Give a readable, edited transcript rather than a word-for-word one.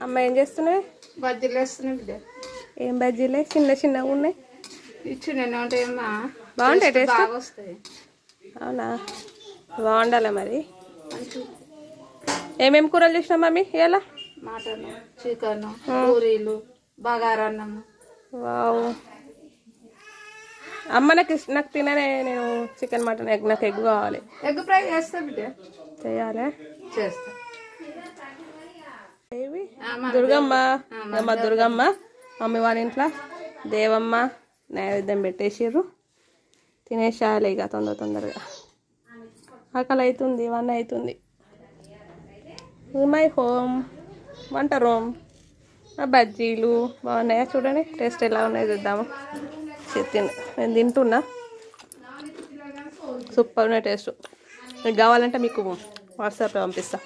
అమ్మ ఏం చేస్తున్నాయి? బజ్జీలు వేస్తున్నాయి బిడ్డ. ఏం బజ్జీలే? చిన్న చిన్నగా ఉన్నాయి. చిన్న ఉంటాయమ్మా, బాగుంటాయి, టేస్ట్ బాగా వస్తాయి. అవునా, బాగుండాలి మరి. ఏమేమి కూరలు చేసినాం మమ్మీ ఇలా? మటన్, చికెన్, పూరీలు, బగారన్నం. వావ్. అమ్మ నాకు తిననే, నేను చికెన్ మటన్ ఎగ్, నాకు ఎగ్ కావాలి. ఎగ్ ఫ్రై చేస్తా బిడ్డ. చేయాలా? చేస్తా. దుర్గమ్మ, అమ్మ దుర్గమ్మ మమ్మీ వాళ్ళ ఇంట్లో దేవమ్మ నైవేద్యం పెట్టేసిర్రు. తినేసేయాలి ఇక తొందరగా. ఆకలి అవుతుంది, 1 అవుతుంది. మై హోమ్ వంట రూమ్. బజ్జీలు బాగున్నాయా? చూడండి టేస్ట్ ఎలా ఉన్నాయో చూద్దాము. నేను తింటున్నా, సూపర్ ఉన్నాయి టేస్ట్. మీకు కావాలంటే మీకు వాట్సాప్లో పంపిస్తా.